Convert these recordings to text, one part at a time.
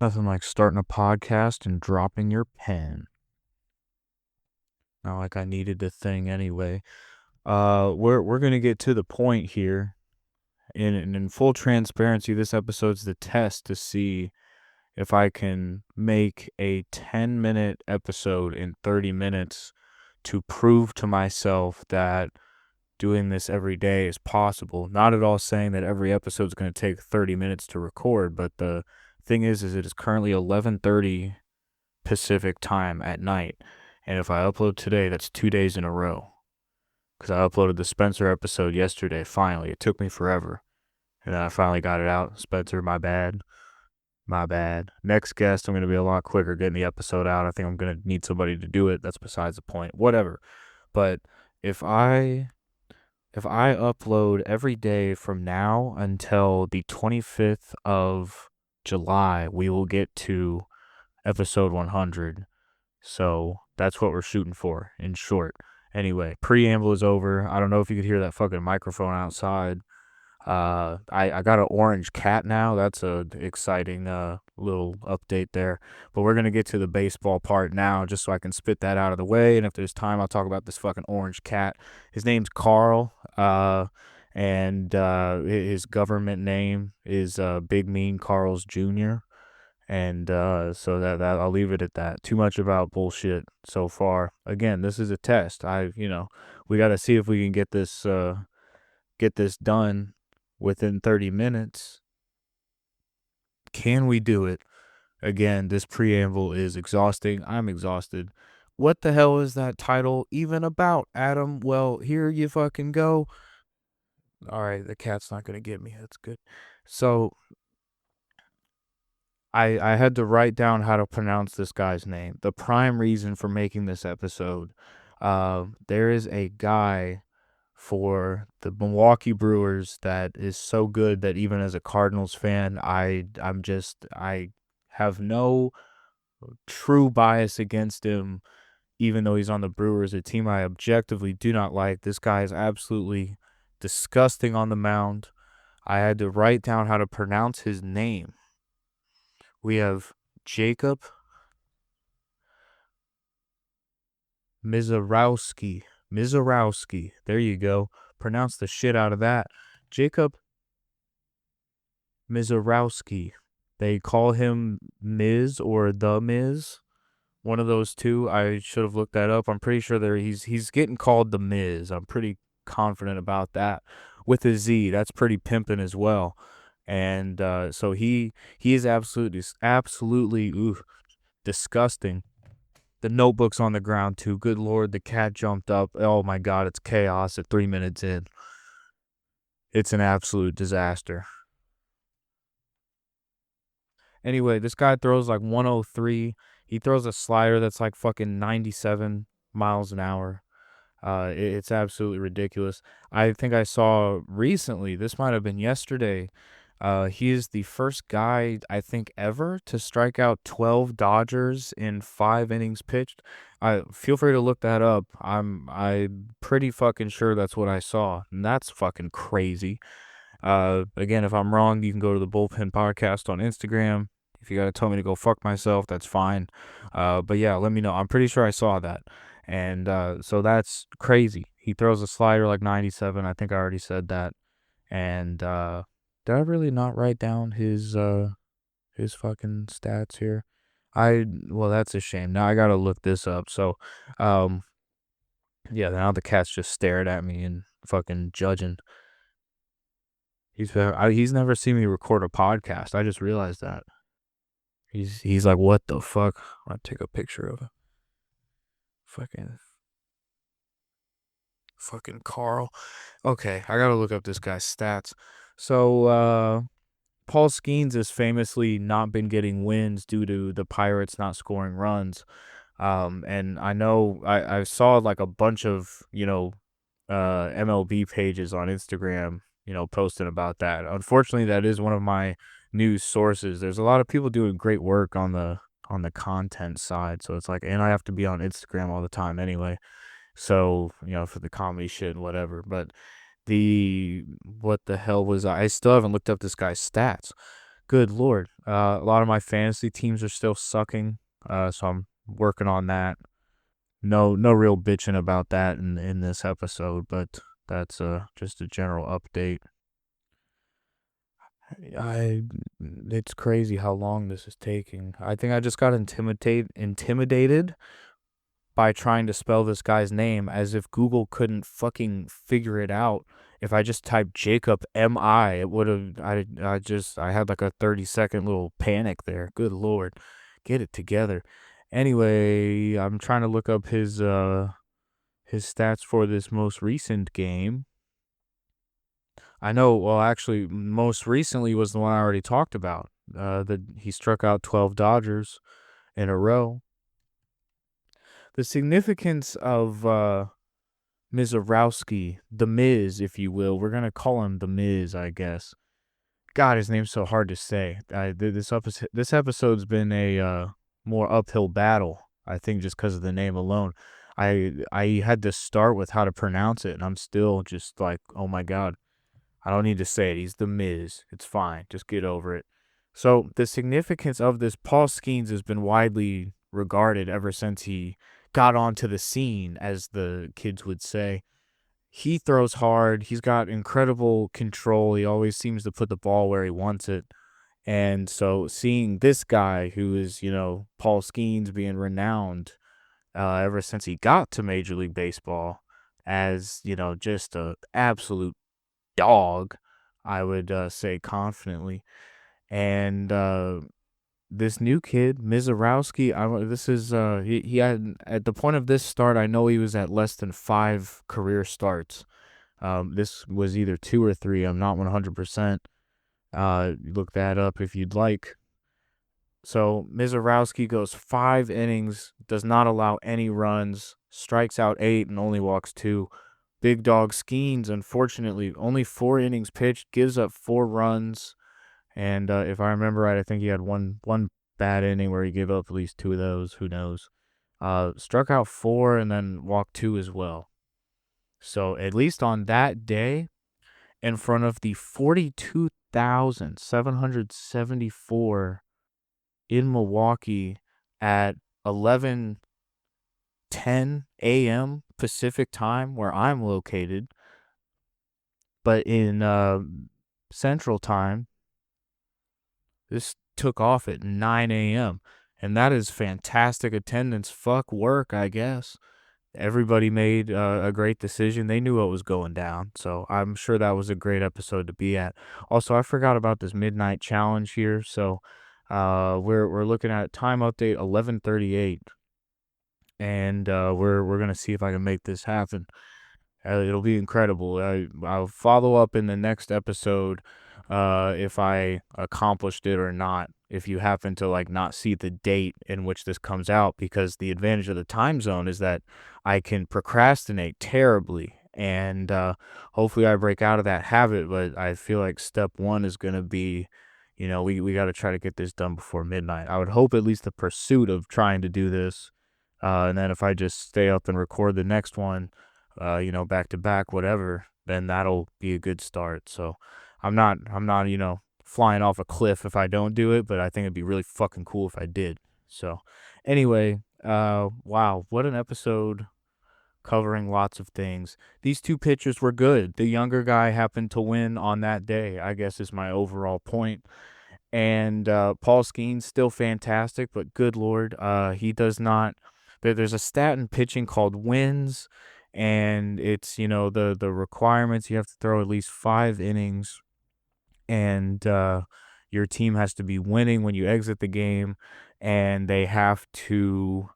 Nothing like starting a podcast and dropping your pen. Not like I needed the thing anyway. We're gonna get to the point here. In full transparency, this episode's the test to see if I can make a 10-minute episode in 30 minutes to prove to myself that doing this every day is possible. Not at all saying that every episode is going to take 30 minutes to record, but the thing is it is currently 11:30 Pacific time at night. And if I upload today, that's 2 days in a row. Because I uploaded the Spencer episode yesterday, finally. It took me forever. And then I finally got it out. Spencer, my bad. My bad. Next guest, I'm going to be a lot quicker getting the episode out. I think I'm going to need somebody to do it. That's besides the point. Whatever. But if I upload every day from now until the 25th of July, we will get to episode 100. So that's what we're shooting for, in short. Anyway, preamble is over. I don't know if you could hear that fucking microphone outside. I got an orange cat now. That's a exciting little update there. But we're gonna get to the baseball part now, just so I can spit that out of the way. And if there's time, I'll talk about this fucking orange cat. His name's Carl. And his government name is Big Mean Carl's Jr. And so that I'll leave it at that. Too much about bullshit so far. Again, this is a test. We got to see if we can get this done within 30 minutes. Can we do it? Again, this preamble is exhausting. I'm exhausted. What the hell is that title even about, Adam? Well, here you fucking go. All right, the cat's not going to get me. That's good. So, I had to write down how to pronounce this guy's name. The prime reason for making this episode, there is a guy for the Milwaukee Brewers that is so good that even as a Cardinals fan, I have no true bias against him, even though he's on the Brewers, a team I objectively do not like. This guy is absolutely disgusting on the mound. I had to write down how to pronounce his name. We have Jacob Mizorowski. Mizorowski. There you go. Pronounce the shit out of that. Jacob Mizorowski. They call him Miz or the Miz. One of those two. I should have looked that up. I'm pretty sure he's getting called the Miz. I'm pretty confident about that. With a Z. That's pretty pimping as well. And so he is absolutely disgusting. The notebook's on the ground too. Good Lord, the cat jumped up. Oh my God, it's chaos at 3 minutes in. It's an absolute disaster. Anyway, this guy throws like 103. He throws a slider that's like fucking 97 miles an hour. It's absolutely ridiculous. I think I saw recently, this might have been yesterday, he is the first guy, I think, ever to strike out 12 Dodgers in 5 innings pitched. Feel free to look that up. I'm pretty fucking sure that's what I saw, and that's fucking crazy. Again, if I'm wrong, you can go to the Bullpen Podcast on Instagram. If you gotta tell me to go fuck myself, that's fine. But yeah, let me know. I'm pretty sure I saw that. And so that's crazy. He throws a slider like 97. I think I already said that. And did I really not write down his fucking stats here? Well, that's a shame. Now I gotta look this up. So yeah, now the cat's just stared at me and fucking judging. He's never seen me record a podcast. I just realized that. He's like, what the fuck? I'm gonna take a picture of him. Fucking Carl. Okay, I gotta look up this guy's stats. So Paul Skenes has famously not been getting wins due to the Pirates not scoring runs. And I know I saw like a bunch of, MLB pages on Instagram, posting about that. Unfortunately, that is one of my news sources. There's a lot of people doing great work on the content side. So it's like, and I have to be on Instagram all the time anyway. So, for the comedy shit and whatever. But what the hell was I still haven't looked up this guy's stats. Good Lord. A lot of my fantasy teams are still sucking, so I'm working on that. No real bitching about that in this episode, but that's just a general update. I It's crazy how long this is taking. I think I just got intimidated by trying to spell this guy's name, as if Google couldn't fucking figure it out. If I just typed Jacob M.I., it would have. I had like a 30-second little panic there. Good Lord. Get it together. Anyway, I'm trying to look up his stats for this most recent game. I know, well, actually, most recently was the one I already talked about. That he struck out 12 Dodgers in a row. The significance of Mizorowski, the Miz, if you will. We're gonna call him the Miz, I guess. God, his name's so hard to say. This episode's been a more uphill battle. I think just because of the name alone. I had to start with how to pronounce it, and I'm still just like, oh my God, I don't need to say it. He's the Miz. It's fine. Just get over it. So the significance of this, Paul Skenes has been widely regarded ever since he got onto the scene, as the kids would say. He throws hard. He's got incredible control. He always seems to put the ball where he wants it. And so seeing this guy who is, Paul Skenes, being renowned ever since he got to Major League Baseball as, just a absolute dog, I would say confidently. And this new kid, Mizorowski, he had, at the point of this start, I know he was at less than 5 career starts. This was either 2 or 3. I'm not 100%. Look that up if you'd like. So Mizorowski goes 5 innings, does not allow any runs, strikes out 8 and only walks 2. Big dog Skenes, unfortunately, only 4 innings pitched, gives up 4 runs. And if I remember right, I think he had one bad inning where he gave up at least 2 of those. Who knows? Struck out 4 and then walked 2 as well. So at least on that day, in front of the 42,774 in Milwaukee at 11:10 a.m. Pacific time, where I'm located, but in Central time, this took off at 9 a.m. And that is fantastic attendance. Fuck work, I guess. Everybody made a great decision. They knew what was going down. So I'm sure that was a great episode to be at. Also, I forgot about this midnight challenge here. So we're looking at time update 11:38. And we're gonna see if I can make this happen. It'll be incredible. I'll follow up in the next episode if I accomplished it or not. If you happen to not see the date in which this comes out, because the advantage of the time zone is that I can procrastinate terribly, and hopefully I break out of that habit. But I feel like step one is gonna be, we got to try to get this done before midnight. I would hope at least the pursuit of trying to do this, and then if I just stay up and record the next one, back to back, whatever, then that'll be a good start. So I'm not, flying off a cliff if I don't do it, but I think it'd be really fucking cool if I did. So anyway, wow, what an episode, covering lots of things. These 2 pitchers were good. The younger guy happened to win on that day, I guess, is my overall point. And Paul Skenes, still fantastic, but good Lord, he does not. There's a stat in pitching called wins, and it's, the requirements. You have to throw at least 5 innings, and your team has to be winning when you exit the game, and they have to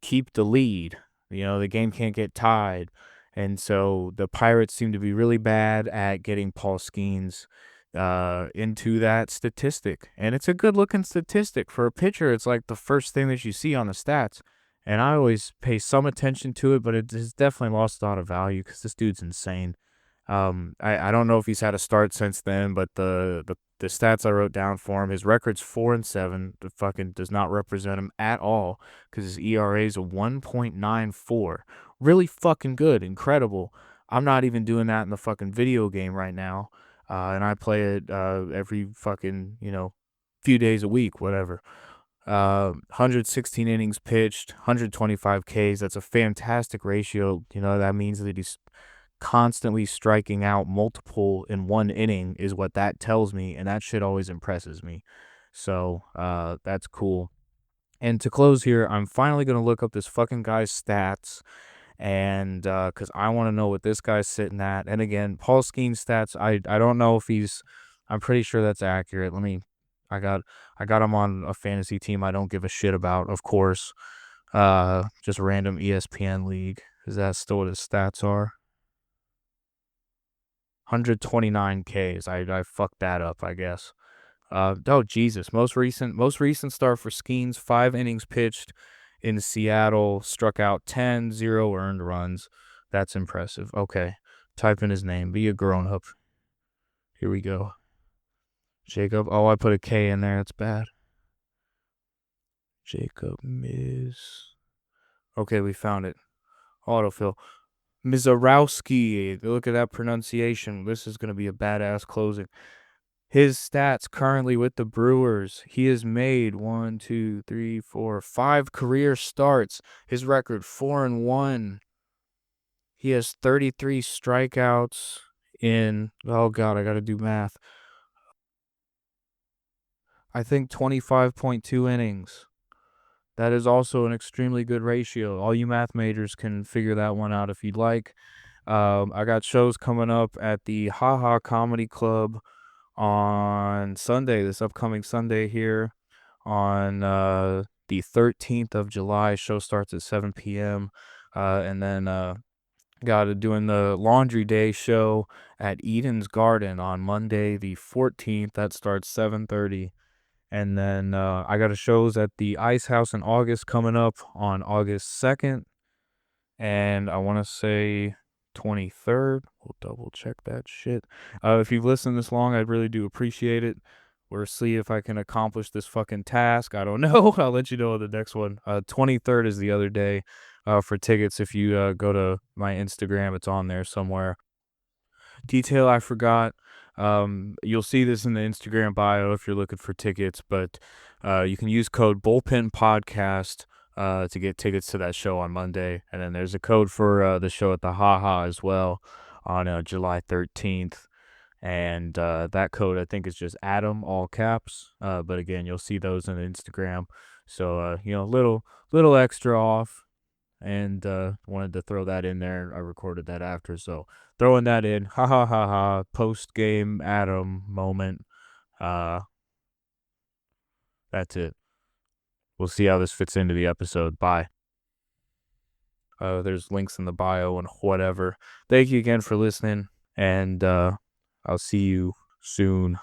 keep the lead. The game can't get tied. And so the Pirates seem to be really bad at getting Paul Skenes into that statistic. And it's a good looking statistic for a pitcher. It's like the first thing that you see on the stats. And I always pay some attention to it, but it has definitely lost a lot of value because this dude's insane. I don't know if he's had a start since then, but the stats I wrote down for him, his record's 4-7. The fucking does not represent him at all because his ERA is a 1.94. Really fucking good, incredible. I'm not even doing that in the fucking video game right now. and I play it every fucking few days a week, whatever. 116 innings pitched, 125 Ks. That's a fantastic ratio. That means that he's constantly striking out multiple in one inning is what that tells me, and that shit always impresses me. So that's cool. And to close here, I'm finally gonna look up this fucking guy's stats, and because I want to know what this guy's sitting at. And again, Paul Skenes stats, I don't know if he's. I'm pretty sure that's accurate. I got I got him on a fantasy team I don't give a shit about, of course. Just random ESPN league. Is that still what his stats are? 129 Ks. I fucked that up, I guess. Oh Jesus! Most recent start for Skenes, 5 innings pitched in Seattle, struck out 10, 0 earned runs. That's impressive. Okay, type in his name. Be a grown up. Here we go. Jacob. Oh, I put a K in there. That's bad. Jacob Miz. Okay, we found it. Autofill. Mizarowski. Look at that pronunciation. This is gonna be a badass closing. His stats currently with the Brewers, he has made 5 career starts. His record 4-1. He has 33 strikeouts in, oh God, I got to do math. I think 25.2 innings. That is also an extremely good ratio. All you math majors can figure that one out if you'd like. I got shows coming up at the Haha Comedy Club on Sunday, this upcoming Sunday here on the 13th of July. Show starts at 7 p.m. And then got doing the Laundry Day show at Eden's Garden on Monday the 14th. That starts 7:30. And then I got a shows at the Ice House in August coming up on August 2nd. And I want to say 23rd. We'll double check that shit. If you've listened this long, I really do appreciate it. We'll see if I can accomplish this fucking task. I don't know. I'll let you know the next one. 23rd is the other day for tickets. If you go to my Instagram, it's on there somewhere. Detail I forgot. You'll see this in the Instagram bio if you're looking for tickets, but you can use code Bullpen Podcast to get tickets to that show on Monday. And then there's a code for the show at the Haha as well on July 13th. And that code, I think, is just Adam, all caps. But again, you'll see those on Instagram. So, little extra off. And wanted to throw that in there. I recorded that after. So, throwing that in. Ha ha ha ha. Post-game Adam moment. That's it. We'll see how this fits into the episode. Bye. There's links in the bio and whatever. Thank you again for listening, and I'll see you soon.